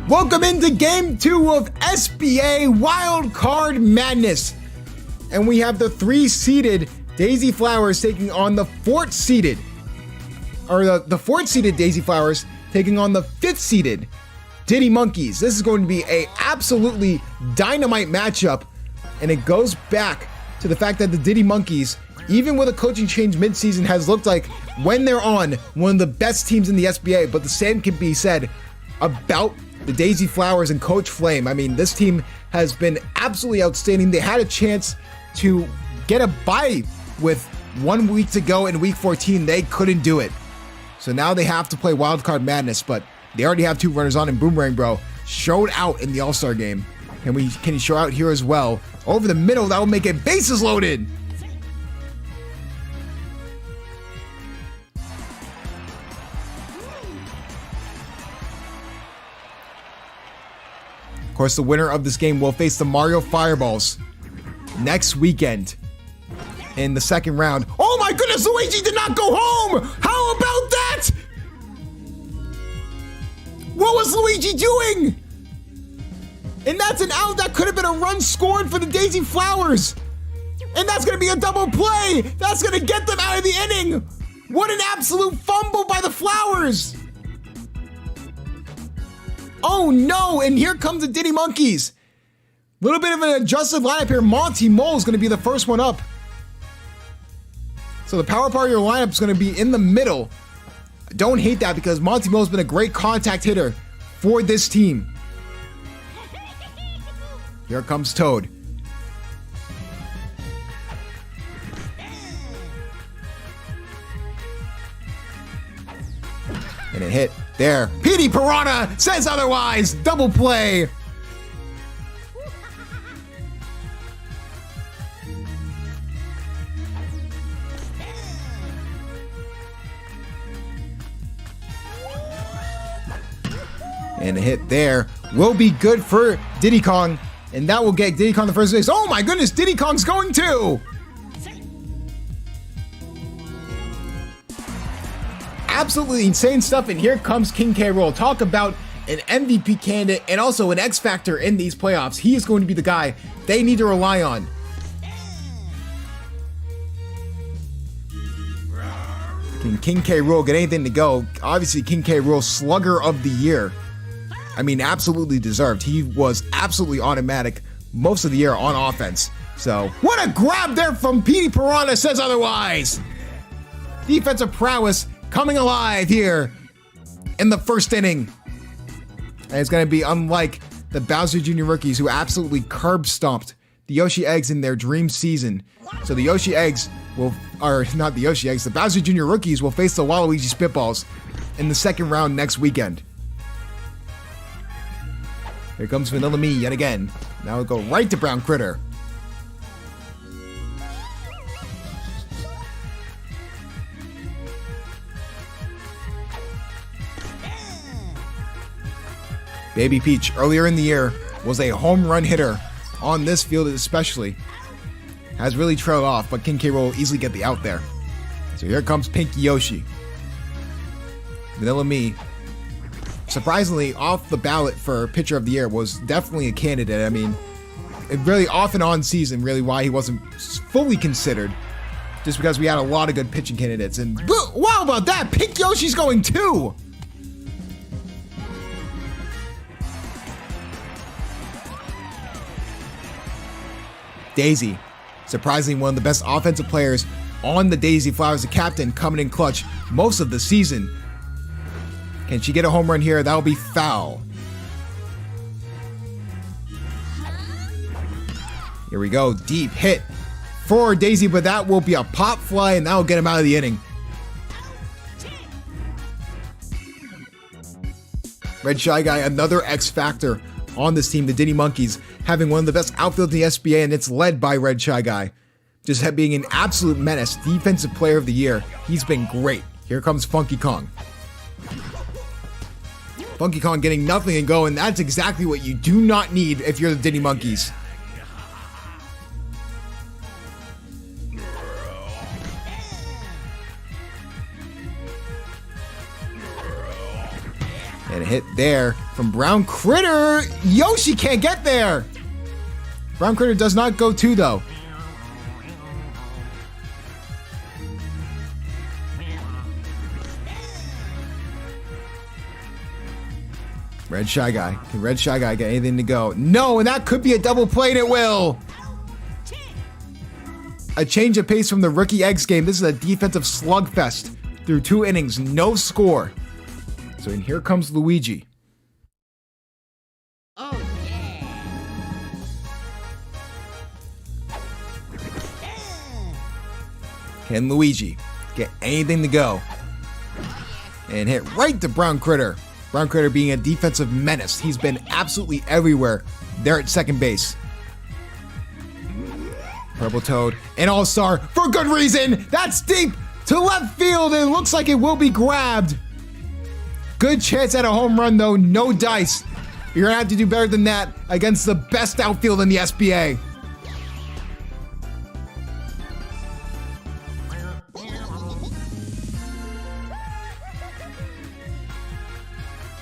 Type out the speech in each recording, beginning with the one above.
Welcome into Game 2 of SBA Wildcard Madness. And we have the 3-seeded Daisy Flowers taking on the 4th-seeded, or the 4th-seeded Daisy Flowers taking on the 5th-seeded Diddy Monkeys. This is going to be a absolutely dynamite matchup, and it goes back to the fact that the Diddy Monkeys, even with a coaching change midseason, has looked like, when they're on, one of the best teams in the SBA, but the same can be said about the Daisy Flowers and Coach Flame. I mean, this team has been absolutely outstanding. They had a chance to get a bye with 1 week to go in week 14. They couldn't do it. So now they have to play Wildcard Madness, but they already have 2 runners on, and Boomerang Bro showed out in the All-Star game. Can he show out here as well? Over the middle, that will make it bases loaded. Of course, the winner of this game will face the Mario Fireballs next weekend in the second round. Oh my goodness, Luigi did not go home! How about that? What was Luigi doing? And that's an out. That could have been a run scored for the Daisy Flowers. And that's going to be a double play. That's going to get them out of the inning. What an absolute fumble by the Flowers. Oh no, and here comes the Diddy Monkeys. Little bit of an adjusted lineup here. Monty Mole is going to be the first one up. So the power part of your lineup is going to be in the middle. I don't hate that because Monty Mole has been a great contact hitter for this team. Here comes Toad. And a hit there. Petey Piranha says otherwise. Double play. And a hit there will be good for Diddy Kong. And that will get Diddy Kong the first base. Oh my goodness, Diddy Kong's going too. Absolutely insane stuff, and here comes King K. Rool. Talk about an MVP candidate and also an X factor in these playoffs. He is going to be the guy they need to rely on. Can King K. Rool get anything to go? Obviously, King K. Rool, Slugger of the Year. I mean, absolutely deserved. He was absolutely automatic most of the year on offense. So, what a grab there from Petey Piranha says otherwise. Defensive prowess coming alive here in the first inning. And it's going to be unlike the Bowser Jr. rookies who absolutely curb stomped the Yoshi Eggs in their dream season. So the Yoshi Eggs will, or not the Yoshi Eggs, the Bowser Jr. rookies will face the Waluigi Spitballs in the second round next weekend. Here comes Vanilla Me yet again. Now we'll go right to Brown Critter. Baby Peach, earlier in the year, was a home run hitter on this field especially. Has really trailed off, but King K. Rool will easily get the out there. So here comes Pinky Yoshi. Vanilla Me, surprisingly, off the ballot for Pitcher of the Year, was definitely a candidate. I mean, it really off and on season, really why he wasn't fully considered. Just because we had a lot of good pitching candidates. And wow, about that, Pink Yoshi's going too! Daisy, surprisingly one of the best offensive players on the Daisy Flowers, the captain, coming in clutch most of the season. Can she get a home run here? That'll be foul. Here we go, deep hit for Daisy, but that will be a pop fly, and that will get him out of the inning. Red Shy Guy, another X factor on this team, the Diddy Monkeys, having one of the best outfields in the SBA, and it's led by Red Shy Guy. Just being an absolute menace, defensive player of the year. He's been great. Here comes Funky Kong. Funky Kong getting nothing and go, and that's exactly what you do not need if you're the Diddy Monkeys. And a hit there from Brown Critter. Yoshi can't get there. Brown Critter does not go 2 though. Red Shy Guy. Can Red Shy Guy get anything to go? No, and that could be a double play, and it will. A change of pace from the rookie Eggs game. This is a defensive slugfest through 2 innings, no score. So and here comes Luigi. Oh, yeah. Can Luigi get anything to go? And hit right to Brown Critter. Brown Critter being a defensive menace. He's been absolutely everywhere there at second base. Purple Toad, an all-star for good reason. That's deep to left field. It looks like it will be grabbed. Good chance at a home run though, no dice. You're gonna have to do better than that against the best outfield in the SBA.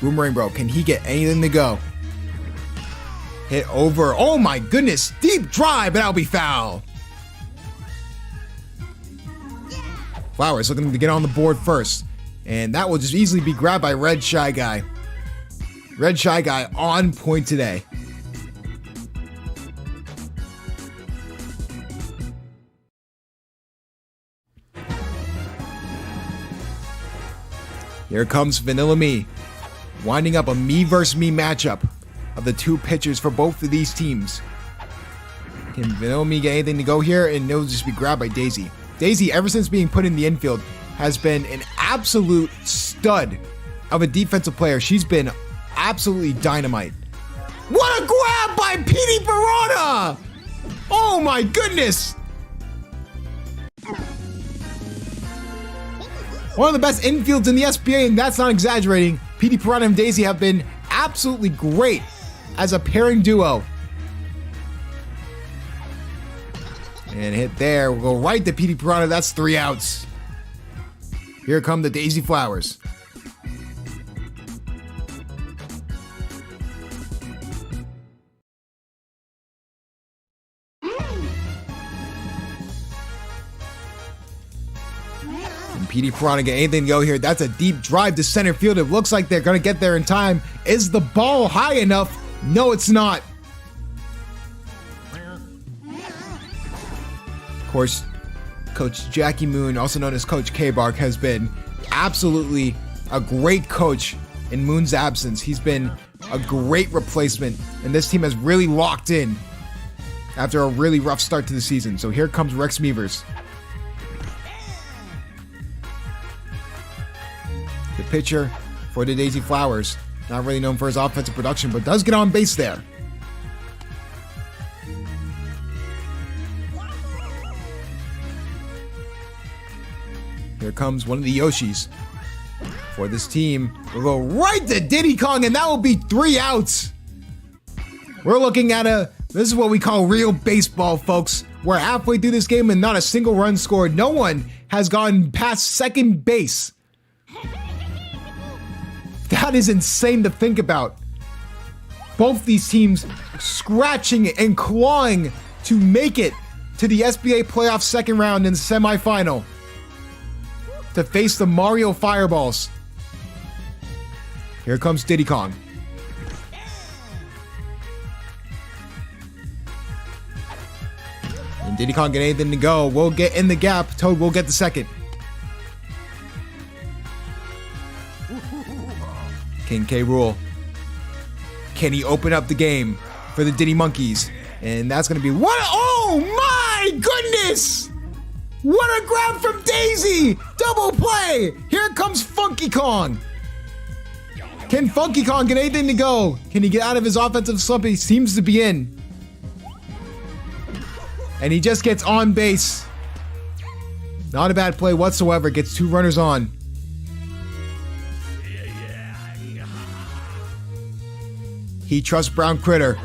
Boomerang Bro, can he get anything to go? Hit over. Oh my goodness. Deep drive, but that'll be foul. Flowers looking to get on the board first. And that will just easily be grabbed by Red Shy Guy. Red Shy Guy on point today. Here comes Vanilla Me. Winding up a me versus me matchup of the 2 pitchers for both of these teams. Can Vanilla Me get anything to go here? And it'll just be grabbed by Daisy. Daisy, ever since being put in the infield, has been an absolute stud of a defensive player. She's been absolutely dynamite. What a grab by Petey Piranha! Oh my goodness! One of the best infields in the SBA, and that's not exaggerating. Petey Piranha and Daisy have been absolutely great as a pairing duo. And hit there. We'll go right to Petey Piranha. That's 3 outs. Here come the Daisy Flowers. And Petey Piranha get anything to go here. That's a deep drive to center field. It looks like they're going to get there in time. Is the ball high enough? No, it's not. Of course, Coach Jackie Moon, also known as Coach K-Bark, has been absolutely a great coach in Moon's absence. He's been a great replacement, and this team has really locked in after a really rough start to the season. So here comes Rex Meavers. The pitcher for the Daisy Flowers, not really known for his offensive production, but does get on base there. Here comes one of the Yoshis for this team. We'll go right to Diddy Kong, and that will be 3 outs. We're looking at this is what we call real baseball, folks. We're halfway through this game and not a single run scored. No one has gone past second base. That is insane to think about. Both these teams scratching and clawing to make it to the SBA playoff second round in the semifinal to face the Mario Fireballs. Here comes Diddy Kong. And Diddy Kong get anything to go. We'll get in the gap. Toad will get the second. King K. Rool. Can he open up the game for the Diddy Monkeys? And that's going to be what? Oh my goodness! What a grab from Daisy! Double play! Here comes Funky Kong. Can Funky Kong get anything to go? Can he get out of his offensive slump? He seems to be in. And he just gets on base. Not a bad play whatsoever. Gets 2 runners on. He trusts Brown Critter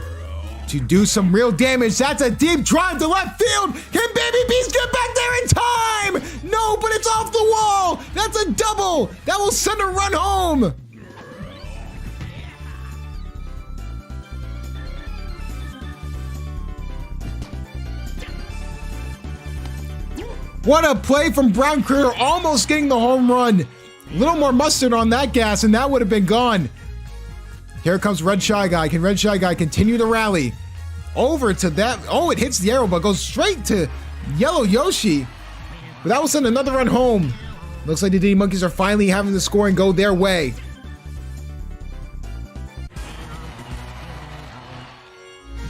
to do some real damage. That's a deep drive to left field. Can Baby Beast get back there in time? No, but it's off the wall. That's a double. That will send a run home. What a play from Brown Critter, almost getting the home run. A little more mustard on that gas and that would have been gone. Here comes Red Shy Guy. Can Red Shy Guy continue to rally? Over to that. Oh, it hits the arrow, but goes straight to Yellow Yoshi. But that will send another run home. Looks like the Diddy Monkeys are finally having the scoring go their way.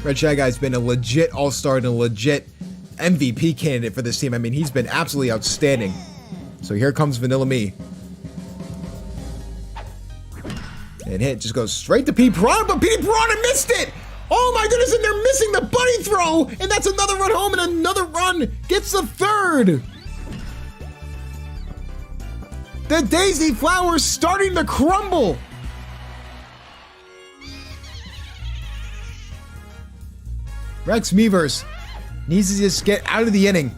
Red Shy Guy's been a legit all-star and a legit MVP candidate for this team. I mean, he's been absolutely outstanding. So here comes Vanilla Me. And hit just goes straight to P. Piranha, but P. Piranha missed it! Oh my goodness, and they're missing the bunny throw! And that's another run home, and another run gets the third! The Daisy Flower's starting to crumble! Rex Meavers needs to just get out of the inning.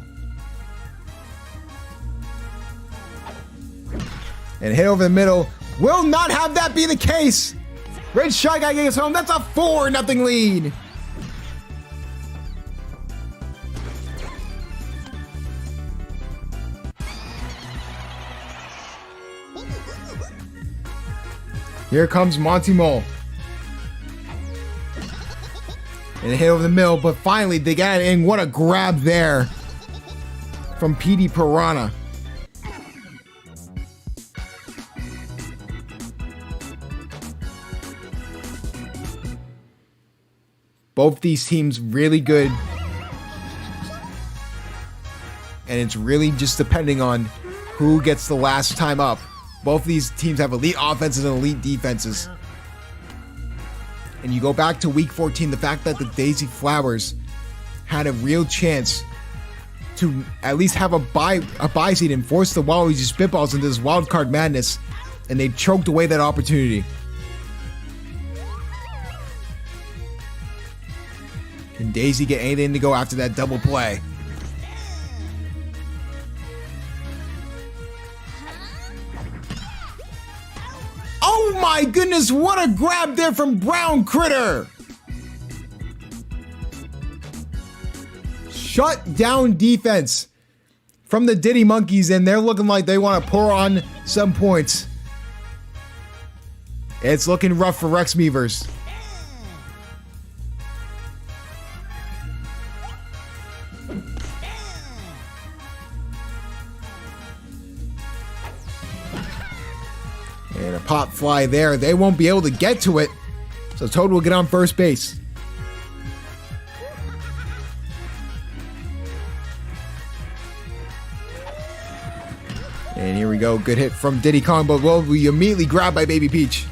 And hit over the middle. Will not have that be the case. Red Shy Guy gets home. That's a 4-0 lead. Here comes Monty Mole. And hit over the middle, but finally they got it in. What a grab there from P.D. Piranha. Both these teams really good. And it's really just depending on who gets the last time up. Both these teams have elite offenses and elite defenses. And you go back to week 14, the fact that the Daisy Flowers had a real chance to at least have a bye seed and force the Waluigi Spitballs into this wild card madness, and they choked away that opportunity. Can Daisy get anything to go after that double play? Oh my goodness, what a grab there from Brown Critter! Shut down defense from the Diddy Monkeys, and they're looking like they want to pour on some points. It's looking rough for Rex Meavers. And a pop fly there. They won't be able to get to it. So Toad will get on first base. And here we go. Good hit from Diddy Kong, but will be immediately grabbed by Baby Peach.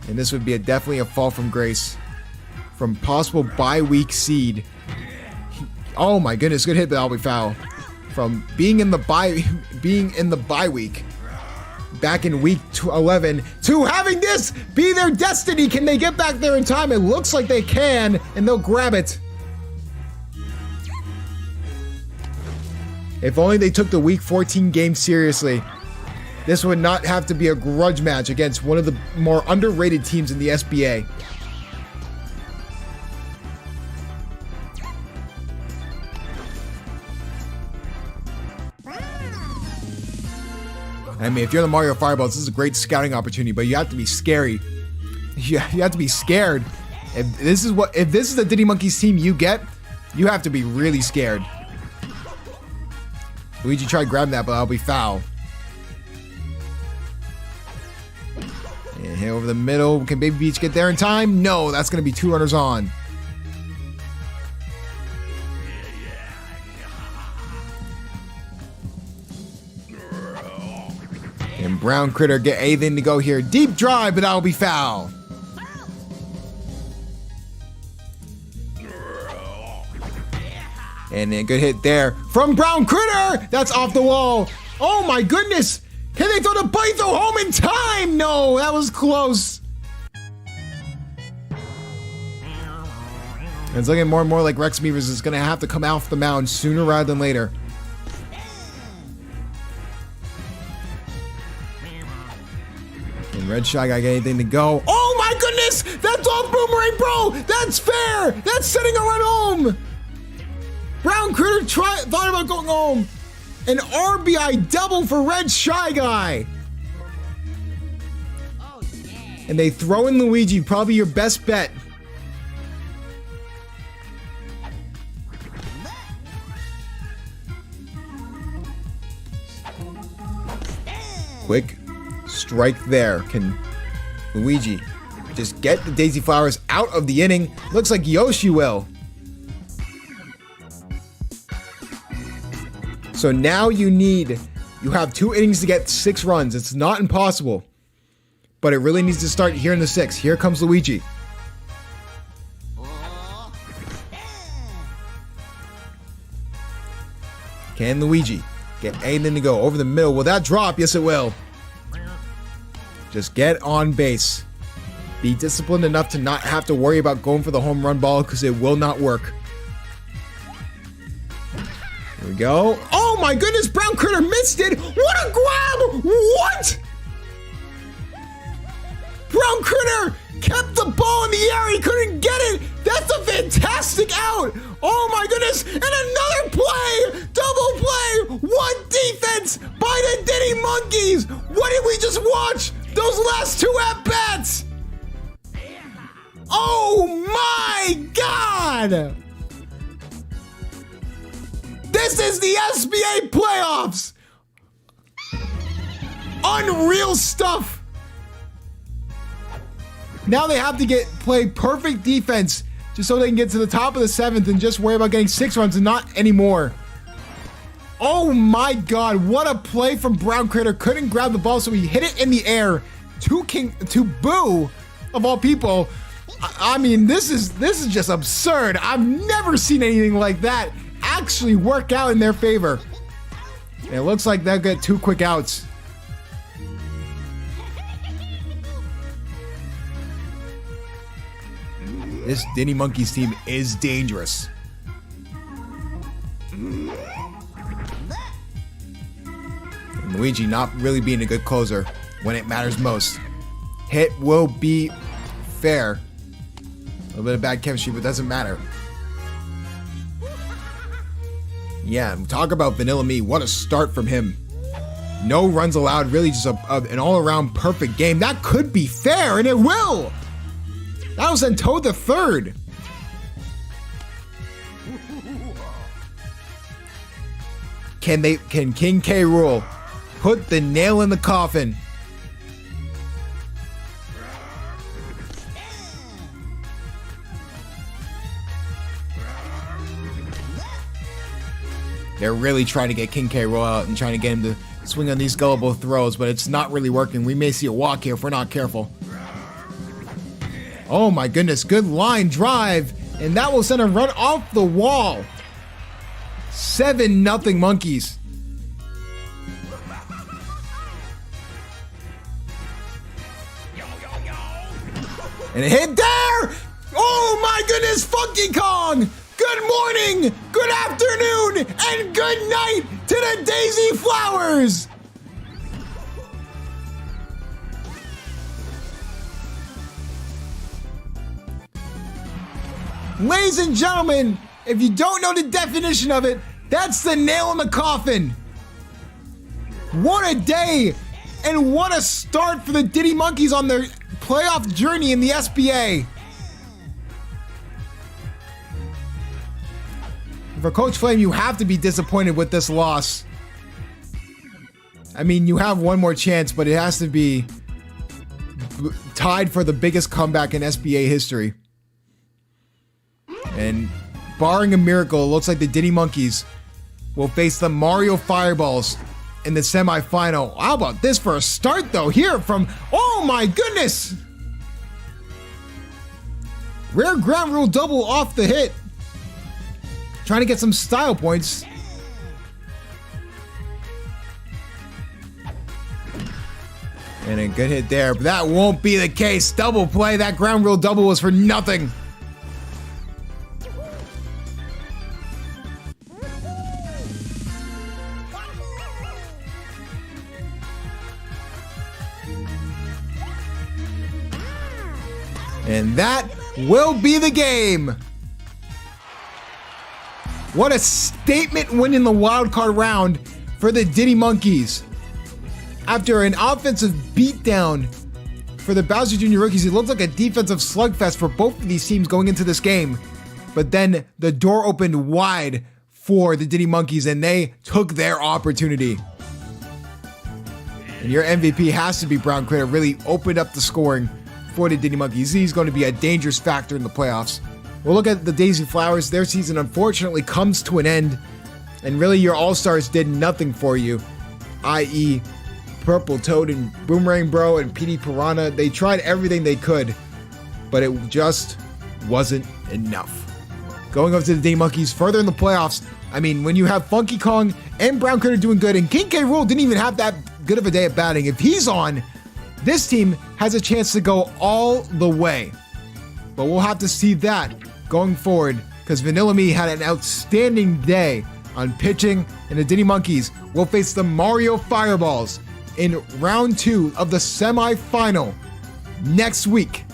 And this would be definitely a fall from grace. From possible bye week seed. Oh my goodness, good hit, but that'll be foul. From being in the bye week back in week 11 to having this be their destiny. Can they get back there in time? It looks like they can, and they'll grab it. If only they took the week 14 game seriously. This would not have to be a grudge match against one of the more underrated teams in the SBA. I mean, if you're the Mario Fireballs, this is a great scouting opportunity, but you have to be scary. You have to be scared. If this is the Diddy Monkeys team you get, you have to be really scared. Luigi tried grabbing that, but that'll be foul. And hit over the middle. Can Baby Peach get there in time? No, that's going to be 2 runners on. And Brown Critter get anything to go here. Deep drive, but that'll be foul. And a good hit there from Brown Critter. That's off the wall. Oh my goodness. Can they throw the bunny throw home in time? No, that was close. And it's looking more and more like Rex Meavers is going to have to come off the mound sooner rather than later. And Red Shy Guy got anything to go. Oh my goodness! That's off Boomerang, bro! That's fair! That's setting a run home! Brown Critter thought about going home. An RBI double for Red Shy Guy. Oh, yeah. And they throw in Luigi, probably your best bet. Quick strike there. Can Luigi just get the Daisy Flowers out of the inning? Looks like Yoshi will. So now you have 2 innings to get 6 runs. It's not impossible, but it really needs to start here in the 6th. Here comes Luigi. Can Luigi get anything to go over the middle? Will that drop? Yes, it will. Just get on base. Be disciplined enough to not have to worry about going for the home run ball because it will not work. Here we go. Oh my goodness, Brown Critter missed it. What a grab! What? Brown Critter kept the ball in the air. He couldn't get it. That's a fantastic out. Oh my goodness. And another play. Double play. What defense by the Diddy Monkeys. What did we just watch? Those last 2 at-bats. Oh my God. This is the SBA playoffs. Unreal stuff. Now they have to play perfect defense just so they can get to the top of the 7th and just worry about getting 6 runs and not anymore. Oh my God, what a play from Brown Critter. Couldn't grab the ball, so he hit it in the air to Boo, of all people. I mean, this is just absurd. I've never seen anything like that actually work out in their favor. And it looks like they'll get 2 quick outs. This Diddy Monkeys team is dangerous. And Luigi not really being a good closer when it matters most. Hit will be fair. A little bit of bad chemistry, but it doesn't matter. Yeah, talk about Vanilla Me. What a start from him. No runs allowed. Really just an all-around perfect game. That could be fair, and it will. That was then Toad the third. Can King K. Rool put the nail in the coffin? They're really trying to get King K. Rool out and trying to get him to swing on these gullible throws, but it's not really working. We may see a walk here if we're not careful. Oh my goodness, good line drive, and that will send a run off the wall. 7-0 Monkeys. And a hit there! Oh my goodness, Funky Kong! Good morning, good afternoon, and good night to the Daisy Flowers! Ladies and gentlemen, if you don't know the definition of it, that's the nail in the coffin. What a day, and what a start for the Diddy Monkeys on their playoff journey in the SBA. For Coach Flame, you have to be disappointed with this loss. I mean, you have one more chance, but it has to be tied for the biggest comeback in SBA history. And barring a miracle, it looks like the Diddy Monkeys will face the Mario Fireballs in the semifinal. How about this for a start, though? Here from, oh my goodness! Rare ground rule double off the hit. Trying to get some style points. And a good hit there, but that won't be the case. Double play, that ground rule double was for nothing. And that will be the game. What a statement win in the wild card round for the Diddy Monkeys. After an offensive beatdown for the Bowser Jr. rookies, it looked like a defensive slugfest for both of these teams going into this game. But then the door opened wide for the Diddy Monkeys and they took their opportunity. And your MVP has to be Brown Critter. Really opened up the scoring for the Diddy Monkeys. He's going to be a dangerous factor in the playoffs. We'll look at the Daisy Flowers. Their season unfortunately comes to an end. And really your All-Stars did nothing for you, i.e. Purple Toad and Boomerang Bro and PD Piranha. They tried everything they could, but it just wasn't enough. Going up to the Diddy Monkeys further in the playoffs, I mean, when you have Funky Kong and Brown Critter doing good, and King K. Rool didn't even have that good of a day at batting. If he's on, this team has a chance to go all the way. But we'll have to see that going forward, because Vanilla Me had an outstanding day on pitching, and the Diddy Monkeys will face the Mario Fireballs in round 2 of the semifinal next week.